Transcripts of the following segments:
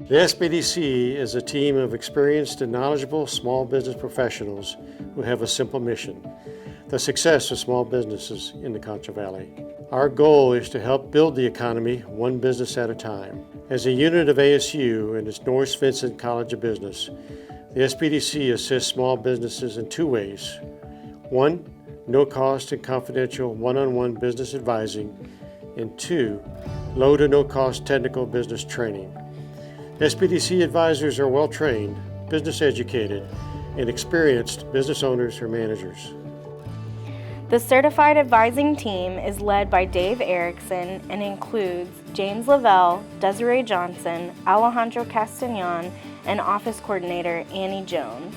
The Sbdc is a team of experienced and knowledgeable small business professionals who have a simple mission: the success of small businesses in the Concho Valley. Our goal is to help build the economy one business at a time. As a unit of ASU and its North Vincent College of Business, the Sbdc assists small businesses in two ways. One, no cost and confidential one-on-one business advising, and two, low to no cost technical business training. Sbdc advisors are well-trained, business educated, and experienced business owners or managers. The Certified Advising Team is led by Dave Erickson and includes James Lavelle, Desiree Johnson, Alejandro Castañon, and Office Coordinator Annie Jones.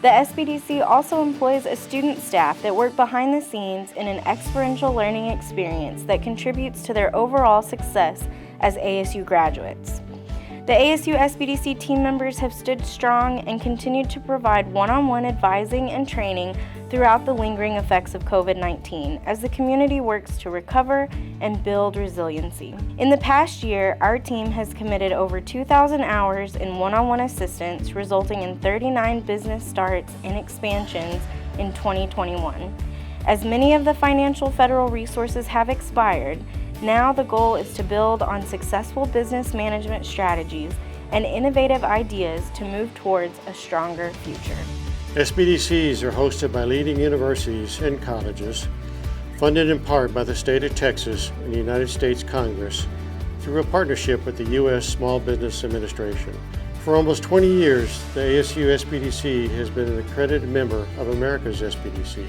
The Sbdc also employs a student staff that work behind the scenes in an experiential learning experience that contributes to their overall success as ASU graduates. The ASU Sbdc team members have stood strong and continued to provide one-on-one advising and training throughout the lingering effects of COVID-19 as the community works to recover and build resiliency. In the past year, our team has committed over 2,000 hours in one-on-one assistance, resulting in 39 business starts and expansions in 2021. As many of the financial federal resources have expired, now the goal is to build on successful business management strategies and innovative ideas to move towards a stronger future. SbdCs are hosted by leading universities and colleges, funded in part by the state of Texas and the United States Congress through a partnership with the U.S. Small Business Administration. For almost 20 years, the ASU Sbdc has been an accredited member of America's Sbdc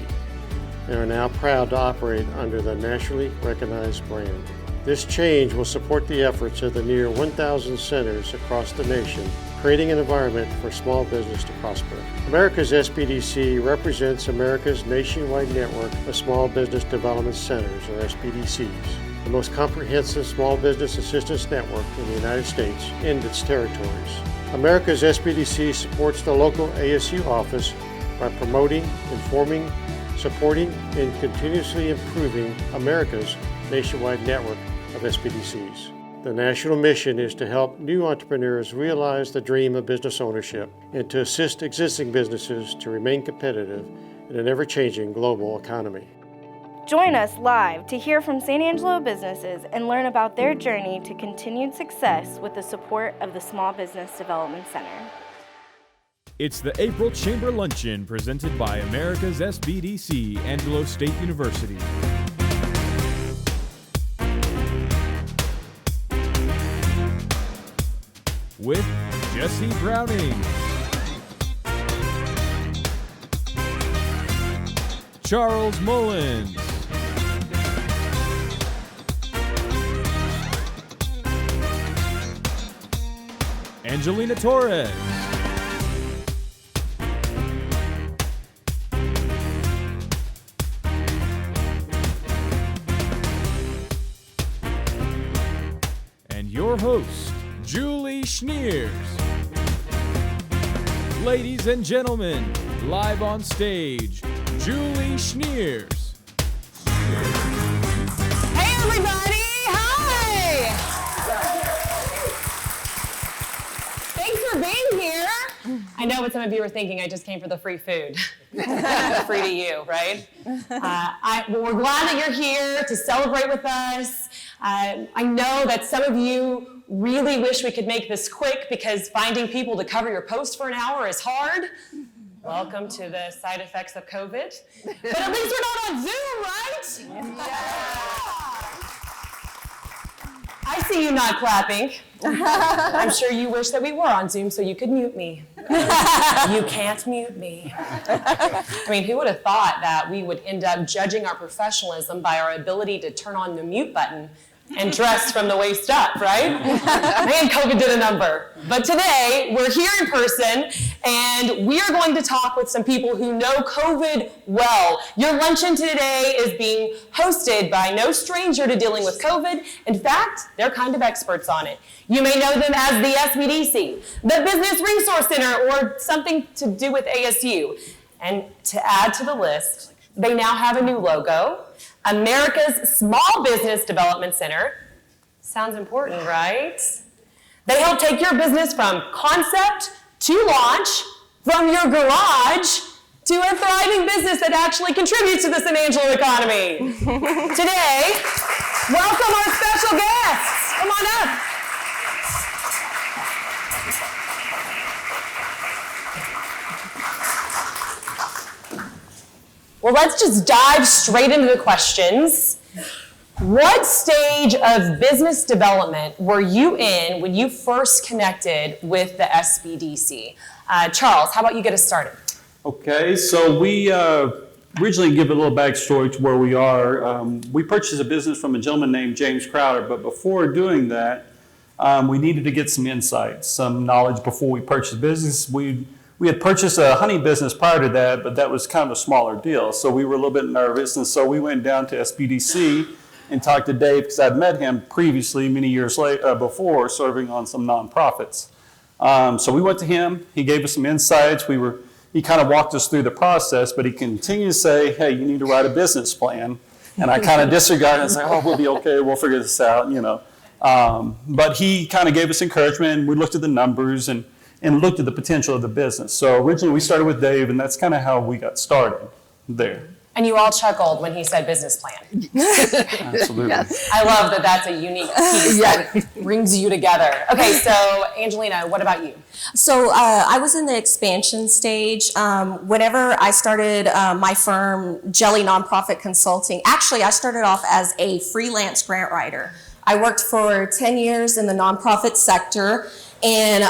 and are now proud to operate under the nationally recognized brand. This change will support the efforts of the near 1,000 centers across the nation, creating an environment for small business to prosper. America's Sbdc represents America's nationwide network of small business development centers, or SBDCs, the most comprehensive small business assistance network in the United States and its territories. America's Sbdc supports the local ASU office by promoting, informing, supporting, and continuously improving America's nationwide network of SBDCs. The national mission is to help new entrepreneurs realize the dream of business ownership and to assist existing businesses to remain competitive in an ever-changing global economy. Join us live to hear from San Angelo businesses and learn about their journey to continued success with the support of the Small Business Development Center. It's the April Chamber Luncheon presented by America's Sbdc, Angelo State University. With Jesse Browning, Charles Mullins, Angelina Torres, and your host, Julie Schneers. Ladies and gentlemen, live on stage, Julie Schneers. Hey everybody, hi! Thanks for being here. I know what some of you are thinking, I just came for the free food. Free to you, right? Well, we're glad that you're here to celebrate with us. I know that some of you really wish we could make this quick because finding people to cover your post for an hour is hard. Welcome to the side effects of COVID. But at least we're not on Zoom, right? Yeah. I see you not clapping. I'm sure you wish that we were on Zoom so you could mute me. You can't mute me. I mean, who would have thought that we would end up judging our professionalism by our ability to turn on the mute button and dress from the waist up, right? Man, COVID did a number. But today, we're here in person, and we are going to talk with some people who know COVID well. Your luncheon today is being hosted by no stranger to dealing with COVID. In fact, they're kind of experts on it. You may know them as the Sbdc, the Business Resource Center, or something to do with ASU. And to add to the list, they now have a new logo, America's Small Business Development Center. Sounds important, right? They help take your business from concept to launch, from your garage to a thriving business that actually contributes to the San Angelo economy. Today, welcome our special guests. Come on up. Well, let's just dive straight into the questions. What stage of business development were you in when you first connected with the SBDC? Charles, how about you get us started? Okay, so we originally give a little backstory to where we are. We purchased a business from a gentleman named James Crowder, but before doing that, we needed to get some insights, some knowledge before we purchased the business. We had purchased a honey business prior to that, but that was kind of a smaller deal. So we were a little bit nervous. And so we went down to Sbdc and talked to Dave because I'd met him previously, many years before, serving on some nonprofits. So we went to him. He gave us some insights. He kind of walked us through the process, but he continued to say, hey, you need to write a business plan. And I kind of disregarded and said, oh, we'll be okay. We'll figure this out, you know. But he kind of gave us encouragement. And we looked at the numbers and looked at the potential of the business. So originally we started with Dave, and that's kind of how we got started there. And you all chuckled when he said business plan. Absolutely. Yes. I love that that's a unique piece that brings you together. Okay, so Angelina, what about you? So I was in the expansion stage. Whenever I started my firm, Jelly Nonprofit Consulting, actually I started off as a freelance grant writer. I worked for 10 years in the nonprofit sector, and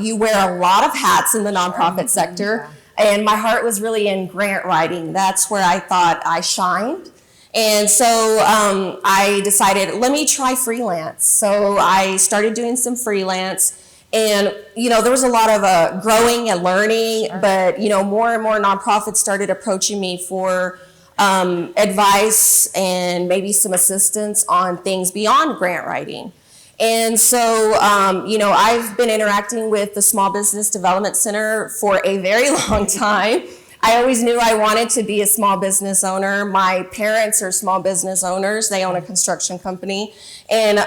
you wear a lot of hats in the nonprofit sector. And my heart was really in grant writing. That's where I thought I shined. And so I decided, let me try freelance. So I started doing some freelance. And, you know, there was a lot of growing and learning, but, you know, more and more nonprofits started approaching me for advice and maybe some assistance on things beyond grant writing. And so, you know, I've been interacting with the Small Business Development Center for a very long time. I always knew I wanted to be a small business owner. My parents are small business owners. They own a construction company. And,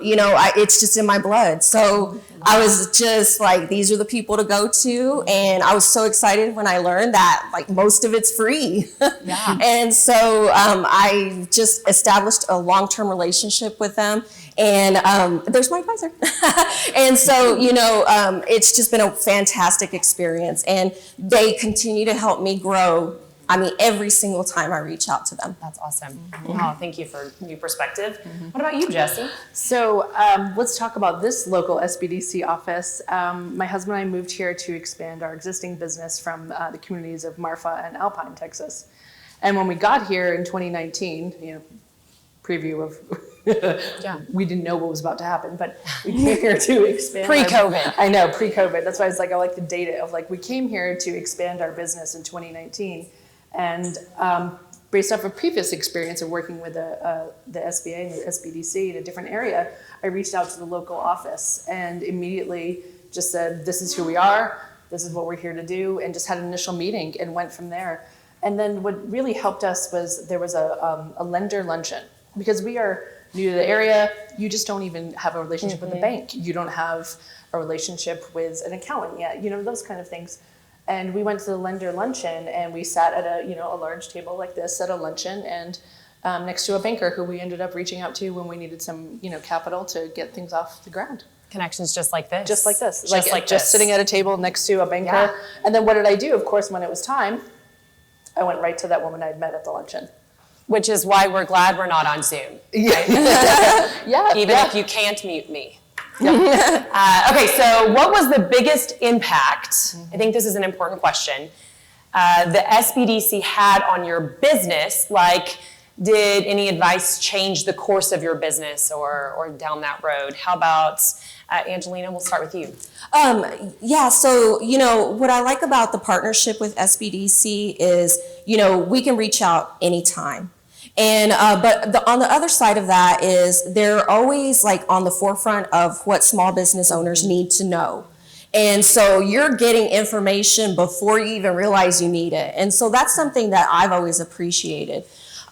you know, it's just in my blood. So I was just like, these are the people to go to. And I was so excited when I learned that, like, most of it's free. Yeah. And so I just established a long-term relationship with them. And there's my advisor. And so, you know, it's just been a fantastic experience. And they continue to help me grow. I mean, every single time I reach out to them. That's awesome. Wow, thank you for new perspective. What about you, Jessie? So let's talk about this local SBDC office. My husband and I moved here to expand our existing business from the communities of Marfa and Alpine, Texas. And when we got here in 2019, you know, preview of we didn't know what was about to happen, but we came here to expand. Pre-COVID. I know, pre-COVID. That's why it's like I like to date it of like we came here to expand our business in 2019, and based off of previous experience of working with the SBA and the SBDC in a different area, I reached out to the local office and immediately just said, "This is who we are. This is what we're here to do," and just had an initial meeting and went from there. And then what really helped us was there was a lender luncheon. Because we are new to the area, you just don't even have a relationship with the bank. You don't have a relationship with an accountant yet, you know, those kind of things. And we went to the lender luncheon and we sat at a large table like this at a luncheon and next to a banker who we ended up reaching out to when we needed some, capital to get things off the ground. Connections just like this. Just like this. Just Just sitting at a table next to a banker. Yeah. And then what did I do? Of course, when it was time, I went right to that woman I'd met at the luncheon. Which is why we're glad we're not on Zoom. Right? Yeah. Even if you can't mute me. Okay, so what was the biggest impact, I think this is an important question, the SBDC had on your business? Like, did any advice change the course of your business or down that road? How about Angelina, we'll start with you. Yeah, so, what I like about the partnership with SBDC is, we can reach out anytime. And, but on the other side of that is they're always like on the forefront of what small business owners need to know. And so you're getting information before you even realize you need it. And so that's something that I've always appreciated.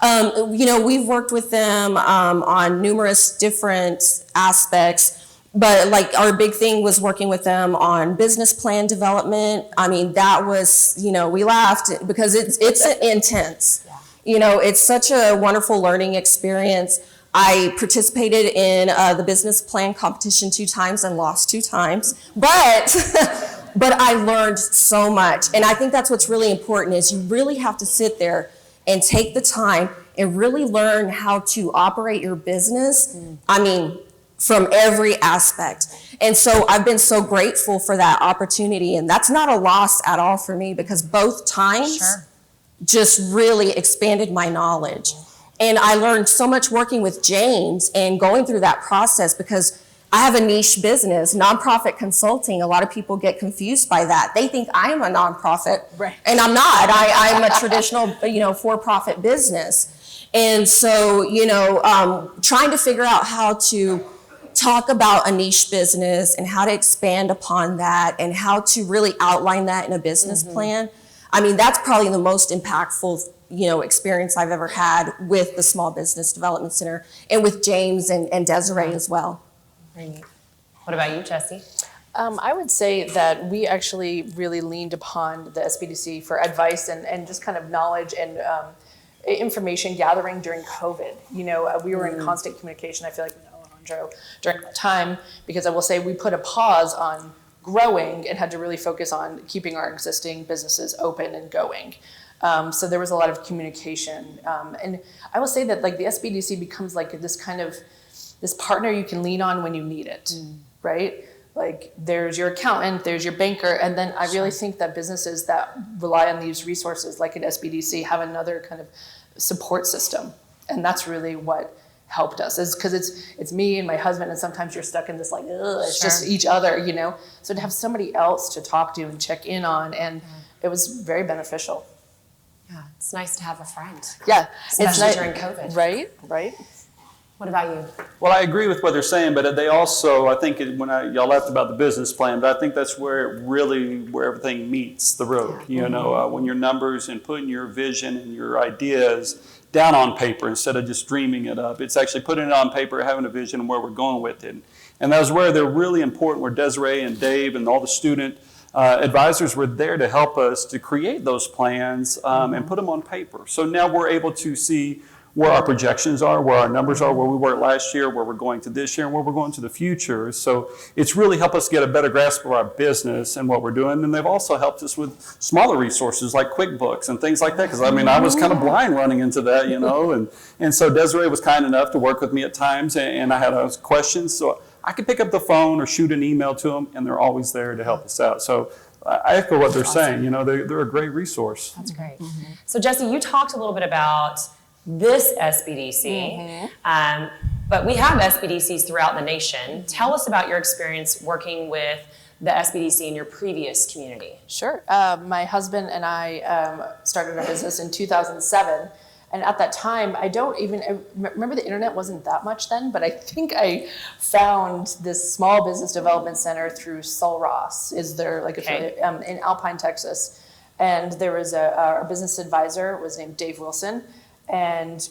We've worked with them on numerous different aspects. But like our big thing was working with them on business plan development. I mean, that was, we laughed because it's intense. It's such a wonderful learning experience. I participated in the business plan competition 2 times and lost 2 times, but I learned so much. And I think that's what's really important is you really have to sit there and take the time and really learn how to operate your business. I mean, from every aspect. And so I've been so grateful for that opportunity. And that's not a loss at all for me because both times just really expanded my knowledge. And I learned so much working with James and going through that process because I have a niche business, nonprofit consulting. A lot of people get confused by that. They think I'm a nonprofit, and I'm not. I'm a traditional, for-profit business. And so, trying to figure out how to talk about a niche business and how to expand upon that and how to really outline that in a business plan. I mean, that's probably the most impactful, experience I've ever had with the Small Business Development Center and with James and Desiree as well. Great. What about you, Jessie? I would say that we actually really leaned upon the SBDC for advice and just kind of knowledge and information gathering during COVID. We were in constant communication. I feel like Angelo during that time, because I will say we put a pause on growing and had to really focus on keeping our existing businesses open and going. So there was a lot of communication. And I will say that like the SBDC becomes like this partner you can lean on when you need it, right? Like there's your accountant, there's your banker, and then I really think that businesses that rely on these resources like an SBDC have another kind of support system. And that's really what helped us, is because it's me and my husband, and sometimes you're stuck in this like, it's just each other, So to have somebody else to talk to and check in on, and it was very beneficial. Yeah, it's nice to have a friend. Yeah, especially during COVID. Right. What about you? Well, I agree with what they're saying, but they also, I think y'all left about the business plan, but I think that's where everything meets the road. When your numbers and putting your vision and your ideas down on paper instead of just dreaming it up. It's actually putting it on paper, having a vision and where we're going with it. And that was where they're really important, where Desiree and Dave and all the student advisors were there to help us to create those plans and put them on paper. So now we're able to see where our projections are, where our numbers are, where we were last year, where we're going to this year, and where we're going to the future. So it's really helped us get a better grasp of our business and what we're doing. And they've also helped us with smaller resources like QuickBooks and things like that. Because I was kind of blind running into that, And so Desiree was kind enough to work with me at times, and I had questions. So I could pick up the phone or shoot an email to them, and they're always there to help us out. So I echo what they're saying. They're a great resource. That's great. So Jessie, you talked a little bit about this SBDC, but we have SBDCs throughout the nation. Tell us about your experience working with the SBDC in your previous community. Sure. My husband and I started our business in 2007. And at that time, I remember the internet wasn't that much then, but I think I found this Small Business Development Center through Sol Ross, in Alpine, Texas. And there was our business advisor was named Dave Wilson. And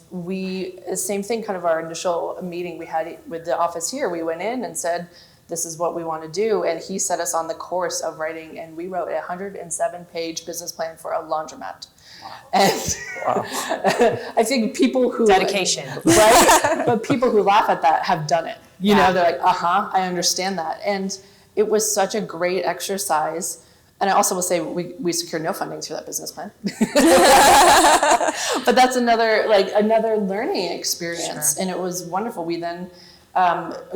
same thing, kind of our initial meeting we had with the office here, we went in and said, this is what we want to do. And he set us on the course of writing, and we wrote a 107-page business plan for a laundromat. And I think people who... Dedication. Right? But people who laugh at that have done it. They're like, I understand that. And it was such a great exercise. And I also will say we secured no funding through that business plan. But that's another learning experience. Sure. And it was wonderful. We then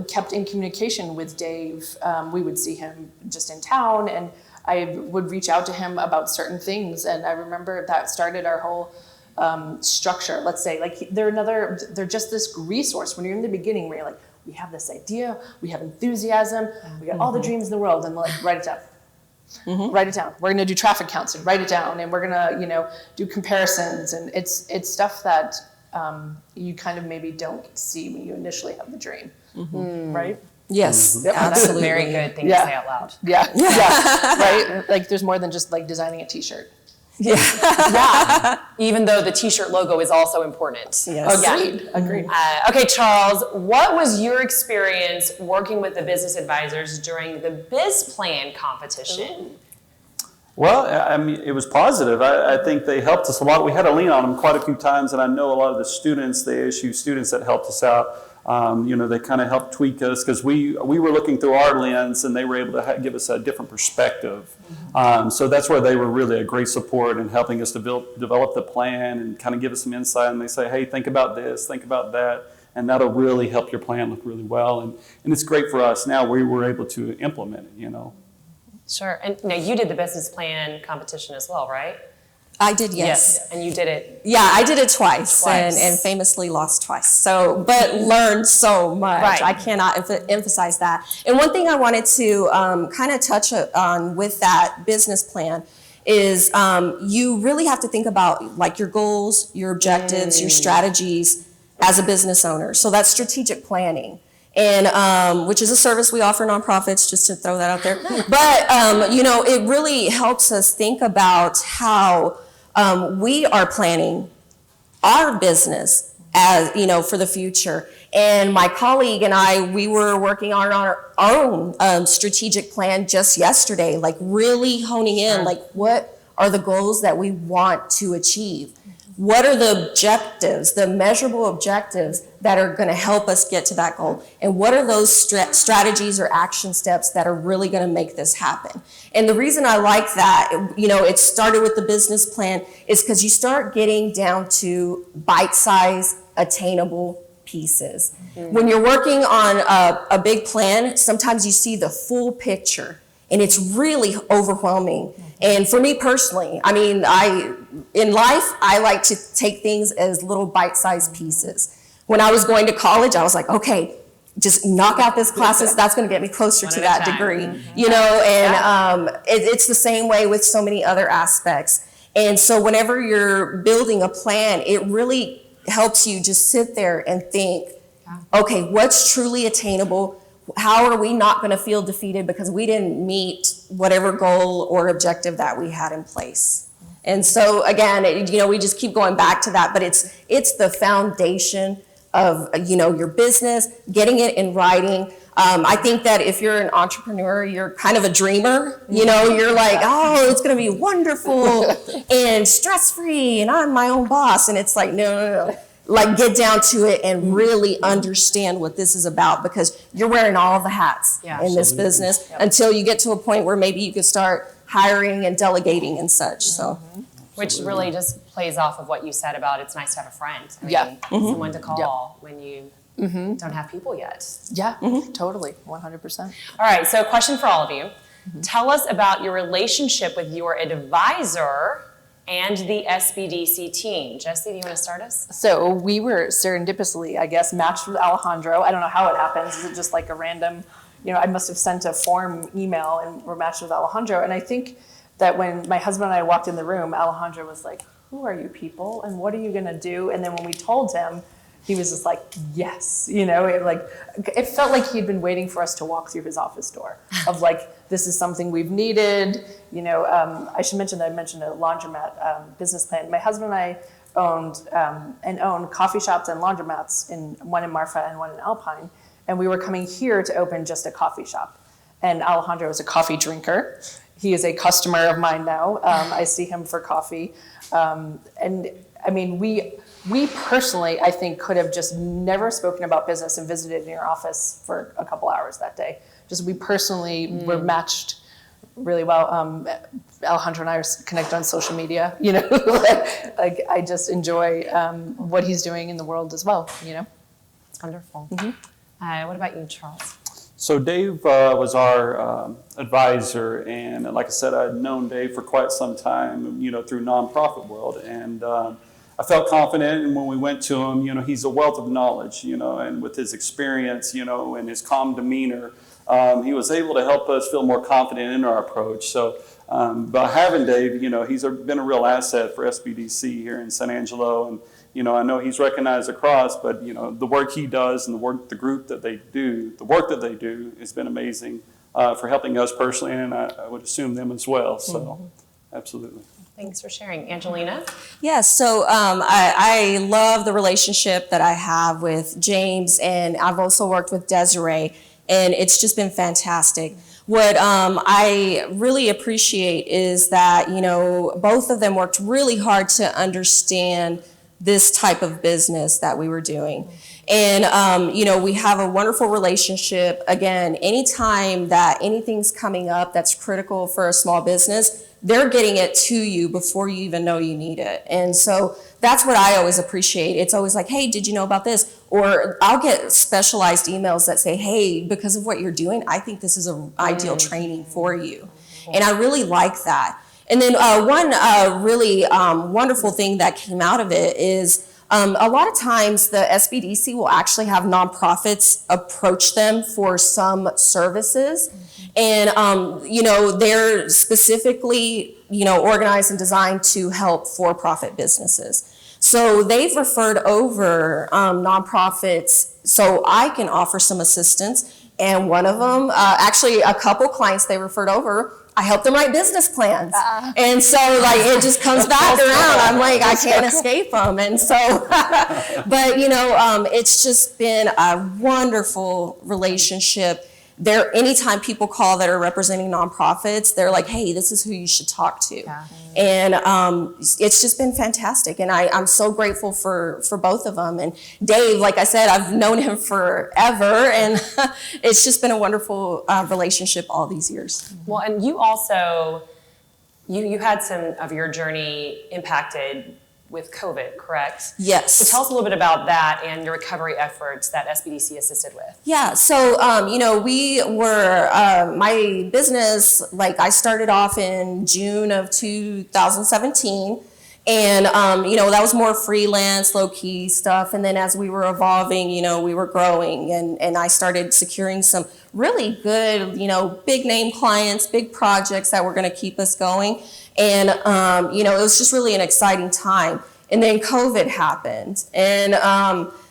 kept in communication with Dave. We would see him just in town, and I would reach out to him about certain things. And I remember that started our whole structure. Let's say they're just this resource when you're in the beginning where you're like, we have this idea, we have enthusiasm, we got all the dreams in the world, and write it down. Write it down. We're going to do traffic counts and write it down, and we're going to, do comparisons, and it's stuff that you kind really don't see when you initially have the dream, right? Yes, Yep. absolutely. That's a very good thing to say out loud. Yeah, right. Like there's more than just designing a T-shirt. Yeah. Even though the t-shirt logo is also important. Yes. Agreed. Okay, Charles, what was your experience working with the business advisors during the Biz Plan competition? Well, I mean, it was positive. I think they helped us a lot. We had to lean on them quite a few times, and I know a lot of the students, the ASU students that helped us out, they kind of helped tweak us because we were looking through our lens, and they were able to give us a different perspective. So that's where they were really a great support in helping us develop the plan and kind of give us some insight. And they say, hey, think about this, think about that, and that'll really help your plan look really well. And it's great for us now. We were able to implement it, Sure. And now you did the business plan competition as well, right? I did, yes. And you did it. Yeah, I did it twice. And famously lost twice. So, but learned so much. Right. I cannot emphasize that. And one thing I wanted to kind of touch on with that business plan is you really have to think about like your goals, your objectives, your strategies as a business owner. So that's strategic planning. And which is a service we offer nonprofits, just to throw that out there. But it really helps us think about how we are planning our business as for the future. And my colleague and I, we were working on our own strategic plan just yesterday, like really honing in, like what are the goals that we want to achieve? What are the objectives, the measurable objectives that are going to help us get to that goal? And what are those strategies or action steps that are really going to make this happen? And the reason I like that, it started with the business plan is because you start getting down to bite-sized, attainable pieces. When you're working on a big plan, sometimes you see the full picture. And it's really overwhelming. And for me personally, I mean, in life, I like to take things as little bite-sized pieces. When I was going to college, I was like, okay, just knock out this classes. That's going to get me closer to that degree, and it's the same way with so many other aspects. And so whenever you're building a plan, it really helps you just sit there and think, okay, what's truly attainable? How are we not going to feel defeated because we didn't meet whatever goal or objective that we had in place? And so again, we just keep going back to that, but it's the foundation of, your business, getting it in writing. I think that if you're an entrepreneur, you're kind of a dreamer, you're like, oh, it's going to be wonderful and stress-free and I'm my own boss. And it's like, no. Like get down to it and really understand what this is about because you're wearing all the hats in this business until you get to a point where maybe you could start hiring and delegating and such. So, which really just plays off of what you said about it's nice to have a friend. I mean, someone to call when you don't have people yet. Yeah, totally, 100%. All right, so a question for all of you. Tell us about your relationship with your advisor and the Sbdc team. Jesse, do you want to start us? So we were serendipitously, I guess, matched with Alejandro. I don't know how it happens. Is it just like a random, I must have sent a form email and we're matched with Alejandro. And I think that when my husband and I walked in the room, Alejandro was like, who are you people and what are you going to do? And then when we told him, he was just like, yes, it felt like he'd been waiting for us to walk through his office door of like, this is something we've needed. I should mention that I mentioned a laundromat business plan. My husband and I owned coffee shops and laundromats, one in Marfa and one in Alpine. And we were coming here to open just a coffee shop. And Alejandro is a coffee drinker. He is a customer of mine now. I see him for coffee. And I mean, we personally, I think, could have just never spoken about business and visited in your office for a couple hours that day. Just we personally were matched really well. Alejandro and I are connected on social media. Like I just enjoy what he's doing in the world as well. It's wonderful. What about you, Charles? So Dave was our advisor, and like I said, I'd known Dave for quite some time, through nonprofit world, and I felt confident, and when we went to him, he's a wealth of knowledge, and with his experience, and his calm demeanor, he was able to help us feel more confident in our approach. So by having Dave, he's been a real asset for Sbdc here in San Angelo, and I know he's recognized across, but the work he does and the work that they do has been amazing for helping us personally, and I would assume them as well. So, absolutely. Thanks for sharing. Angelina? Yeah, so I love the relationship that I have with James, and I've also worked with Desiree, and it's just been fantastic. What I really appreciate is that, both of them worked really hard to understand this type of business that we were doing. And, we have a wonderful relationship. Again, anytime that anything's coming up that's critical for a small business, they're getting it to you before you even know you need it. And so that's what I always appreciate. It's always like, hey, did you know about this? Or I'll get specialized emails that say, hey, because of what you're doing, I think this is an ideal training for you. And I really like that. And then one really wonderful thing that came out of it is a lot of times the SBDC will actually have nonprofits approach them for some services. And, they're specifically, organized and designed to help for-profit businesses. So they've referred over nonprofits so I can offer some assistance. And one of them, actually a couple clients they referred over, I help them write business plans. And so it just comes back around. I'm like, I can't escape them. And so, but it's just been a wonderful relationship. Anytime people call that are representing nonprofits, they're like, hey, this is who you should talk to. Yeah. And it's just been fantastic. And I'm so grateful for both of them. And Dave, like I said, I've known him forever. And it's just been a wonderful relationship all these years. Well, and you also, you had some of your journey impacted with COVID, correct? Yes. So tell us a little bit about that and your recovery efforts that SBDC assisted with. Yeah, so, we were, my business, I started off in June of 2017. And, that was more freelance, low-key stuff. And then as we were evolving, we were growing. And I started securing some really good, big name clients, big projects that were going to keep us going. And, it was just really an exciting time. And then COVID happened. And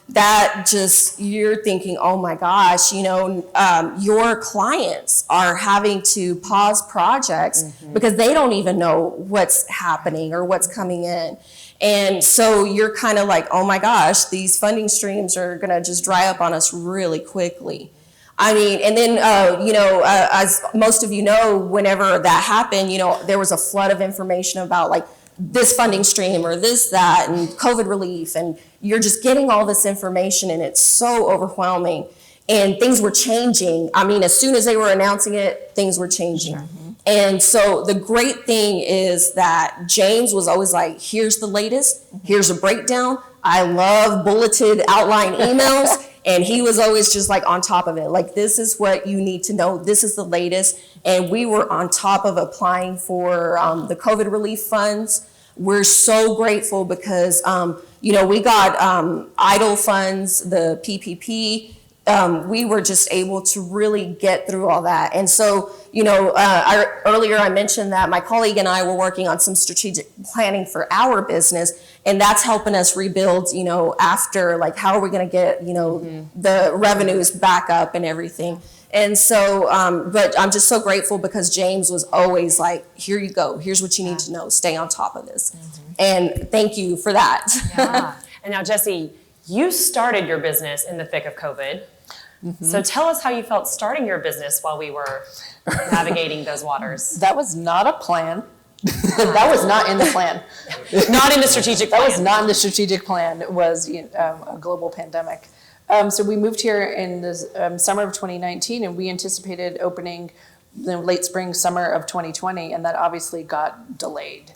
that just, you're thinking, oh my gosh, your clients are having to pause projects because they don't even know what's happening or what's coming in. And so you're kind of like, oh my gosh, these funding streams are going to just dry up on us really quickly. I mean, and then, as most of you know, whenever that happened, there was a flood of information about this funding stream or this, that, and COVID relief. And you're just getting all this information and it's so overwhelming. And things were changing. I mean, as soon as they were announcing it, things were changing. Sure. And so the great thing is that James was always like, here's the latest, here's a breakdown. I love bulleted outline emails. And he was always just on top of it. This is what you need to know. This is the latest. And we were on top of applying for the COVID relief funds. We're so grateful because, we got EIDL funds, the PPP. We were just able to really get through all that. And so, earlier I mentioned that my colleague and I were working on some strategic planning for our business, and that's helping us rebuild, after, how are we going to get, the revenues back up and everything. And so, but I'm just so grateful because James was always like, here you go. Here's what you need to know. Stay on top of this. And thank you for that. Yeah. And now, Jessie, you started your business in the thick of COVID. So tell us how you felt starting your business while we were navigating those waters. That was not a plan. That was not in the plan. Not in the strategic plan. That was not in the strategic plan. It was a global pandemic. So we moved here in the summer of 2019, and we anticipated opening the late spring, summer of 2020, and that obviously got delayed.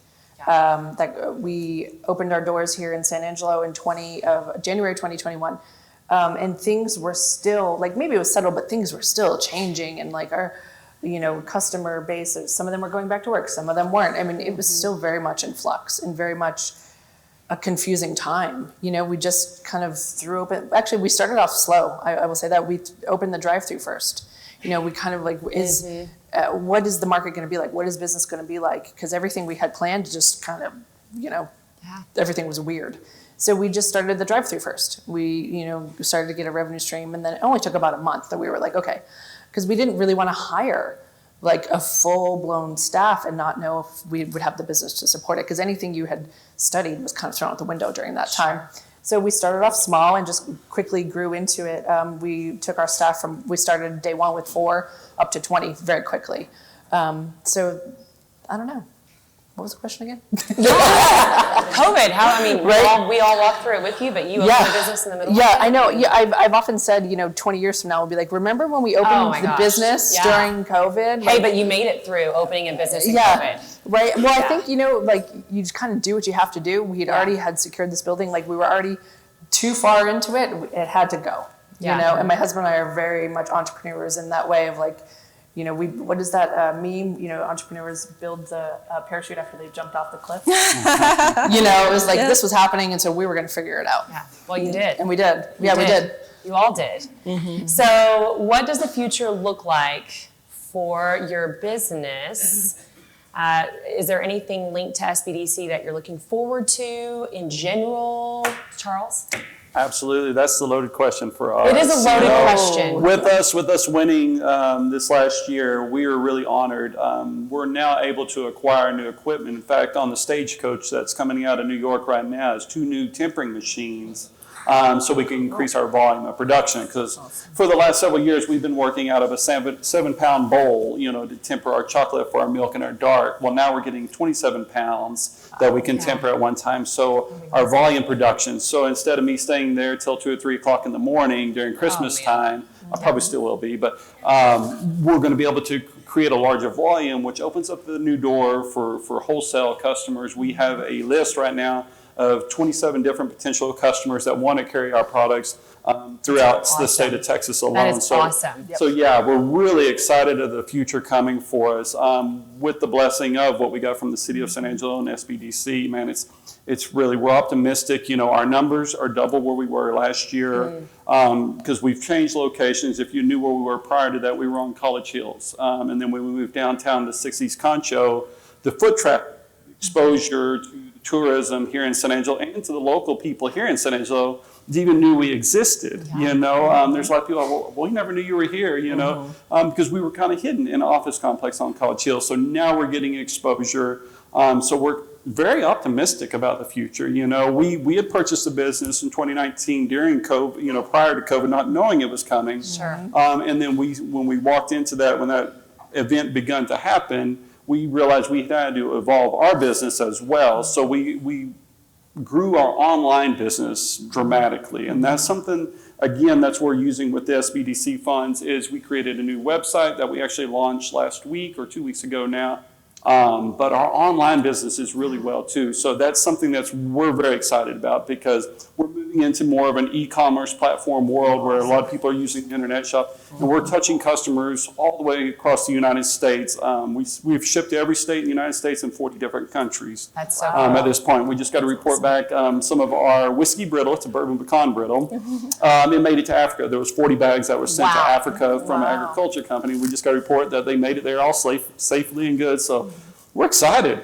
We opened our doors here in San Angelo in January 2021. And things were still, maybe it was settled, but things were still changing. And our, customer base, some of them were going back to work, some of them weren't. I mean, it was still very much in flux and very much a confusing time. We just kind of threw open, actually, we started off slow. I will say that. We opened the drive-through first. We kind of what is the market going to be like? What is business going to be like? Because everything we had planned just kind of, everything was weird. So we just started the drive-through first. We, started to get a revenue stream, and then it only took about a month that we were like, okay, because we didn't really want to hire like a full-blown staff and not know if we would have the business to support it, because anything you had studied was kind of thrown out the window during that time. So we started off small and just quickly grew into it. We took our staff we started day one with 4 up to 20 very quickly. So I don't know. What was the question again? COVID, Right? we all walked through it with you, but you opened a business in the middle of Yeah, it. I know. Yeah, I've often said, 20 years from now, we'll be like, remember when we opened the business during COVID? Hey, but you made it through opening a business in yeah, COVID. right. Well, I think, you just kind of do what you have to do. We had already had secured this building. Like, we were already too far into it. It had to go, and my husband and I are very much entrepreneurs in that way of like, what is that meme? Entrepreneurs build the parachute after they jumped off the cliff. It was like this was happening, and so we were going to figure it out. Yeah. Well, you did. And we did. We did. You all did. Mm-hmm. So, what does the future look like for your business? Is there anything linked to SBDC that you're looking forward to in general, Charles? Absolutely, that's the loaded question for us. It is a loaded question. With us winning this last year, we were really honored. We're now able to acquire new equipment. In fact, on the Stagecoach that's coming out of New York right now is 2 new tempering machines. So we can increase our volume of production, because for the last several years we've been working out of a 7-pound bowl, to temper our chocolate for our milk and our dark. Well, now we're getting 27 pounds that we can temper at one time. So our volume production. So instead of me staying there till 2 or 3 o'clock in the morning during Christmas time, I probably still will be, but we're going to be able to create a larger volume, which opens up the new door for wholesale customers. We have a list right now of 27 different potential customers that want to carry our products throughout the state of Texas alone. That is awesome. So yeah, we're really excited of the future coming for us. With the blessing of what we got from the city of San Angelo and SBDC, man, it's really, we're optimistic. Our numbers are double where we were last year because we've changed locations. If you knew where we were prior to that, we were on College Hills. And then when we moved downtown to 6 East Concho, the foot traffic exposure to tourism here in San Angelo and to the local people here in San Angelo even knew we existed. There's a lot of people, well, we never knew you were here, because we were kind of hidden in an office complex on College Hill. So now we're getting exposure. So we're very optimistic about the future. We had purchased a business in 2019 during COVID, prior to COVID, not knowing it was coming. Sure. And then when we walked into that, when that event began to happen, we realized we had to evolve our business as well. So we grew our online business dramatically. And that's something, again, that's what we're using with the SBDC funds, is we created a new website that we actually launched last week or 2 weeks ago now. But our online business is really well too. So that's something we're very excited about, because we're moving into more of an e-commerce platform world where a lot of people are using the internet shop, and we're touching customers all the way across the United States. We've shipped to every state in the United States in 40 different countries. That's so cool. At this point. We just got to report back some of our whiskey brittle. It's a bourbon pecan brittle. It made it to Africa. There was 40 bags that were sent to Africa from an agriculture company. We just got to report that they made it there all safely and good. So we're excited,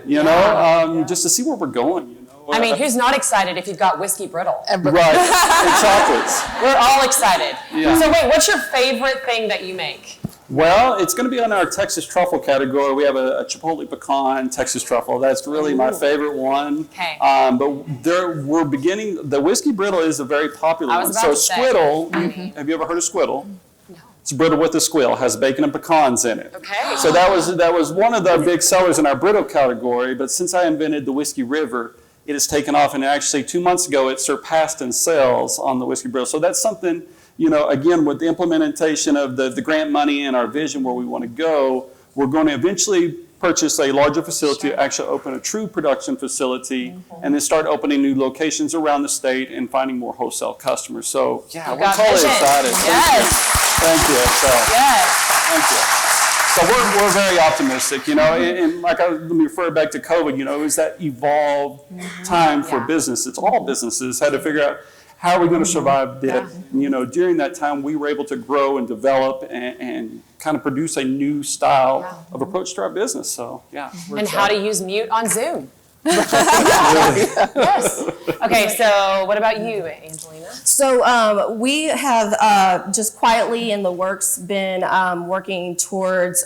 just to see where we're going. I mean, who's not excited if you've got whiskey brittle? Right, and chocolates. We're all excited. Yeah. So wait, what's your favorite thing that you make? Well, it's going to be on our Texas truffle category. We have a Chipotle pecan Texas truffle. That's really my favorite one. Okay. But we're beginning, the whiskey brittle is a very popular one. So squiddle, have you ever heard of squiddle? It's brittle with a squill, has bacon and pecans in it. Okay. So that was one of the big sellers in our brittle category, but since I invented the Whiskey River, it has taken off, and actually 2 months ago it surpassed in sales on the Whiskey Brittle. So that's something, again, with the implementation of the grant money and our vision where we want to go, we're going to eventually purchase a larger facility, actually open a true production facility, and then start opening new locations around the state and finding more wholesale customers. So yeah, we're totally excited. Yes. Thank you. Yes. Thank you. So we're very optimistic, and like let me refer back to COVID, it was that evolved time for business. It's all businesses had to figure out how are we going to survive that. During that time, we were able to grow and develop and kind of produce a new style of approach to our business. So yeah. And how to use mute on Zoom. Yes. Okay, so what about you, Angelina? So we have just quietly in the works been working towards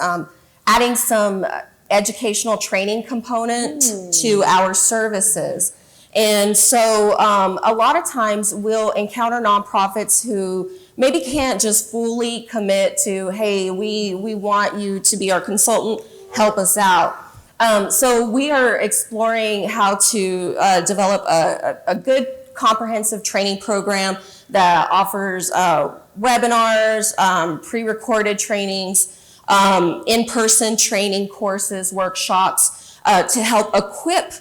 adding some educational training component to our services. And so a lot of times we'll encounter nonprofits who maybe can't just fully commit to, hey, we want you to be our consultant, help us out. So we are exploring how to develop a good comprehensive training program that offers webinars, pre-recorded trainings, in-person training courses, workshops, to help equip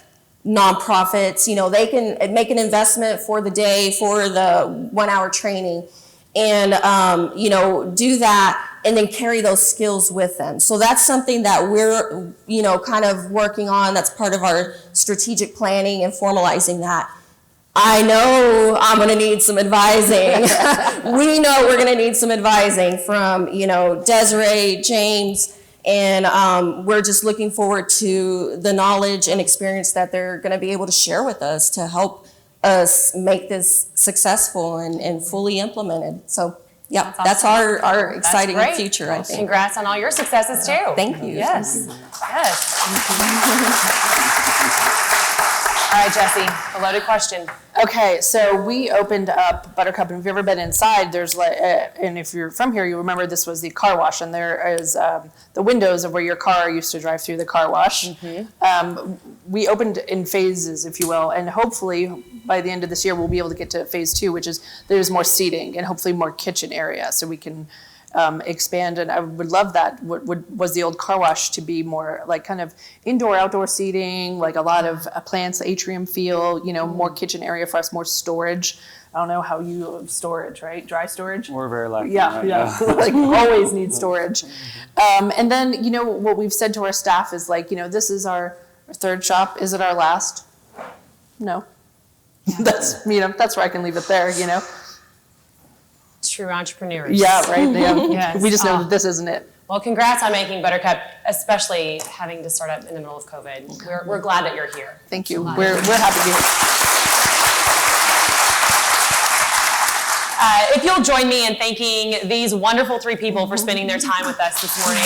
nonprofits. They can make an investment for the day, for the 1 hour training, and do that and then carry those skills with them. So that's something that we're kind of working on. That's part of our strategic planning and formalizing that. I know I'm going to need some advising. We know we're going to need some advising from, Desiree, James, and we're just looking forward to the knowledge and experience that they're going to be able to share with us to help us make this successful and fully implemented. So, yeah, that's our exciting future, I think. Congrats on all your successes, too. Thank you. Yes. All right, Jesse, a loaded question. Okay, so we opened up Buttercup, and if you've ever been inside, there's and if you're from here, you remember this was the car wash, and there is the windows of where your car used to drive through the car wash. We opened in phases, if you will, and hopefully by the end of this year, we'll be able to get to phase 2, which is there's more seating and hopefully more kitchen area, so we can expand. And I would love that. Was the old car wash to be more like kind of indoor, outdoor seating, like a lot of plants, atrium feel, more kitchen area for us, more storage. I don't know how you storage, right? Dry storage? We're very lucky. Yeah. Like always need storage. And then, what we've said to our staff is like, this is our third shop. Is it our last? No. That's where I can leave it there, True entrepreneurs. Yeah, right. Yeah. Yes. We just know that this isn't it. Well, congrats on making Buttercup, especially having to start up in the middle of COVID. We're glad that you're here. Thank you. We're happy to be here. If you'll join me in thanking these wonderful 3 people for spending their time with us this morning.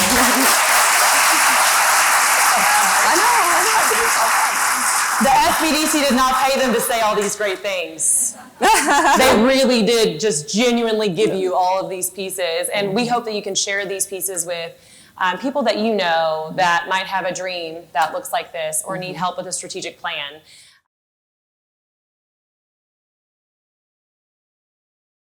The Sbdc did not pay them to say all these great things. They really did just genuinely give you all of these pieces. And we hope that you can share these pieces with people that you know that might have a dream that looks like this or need help with a strategic plan.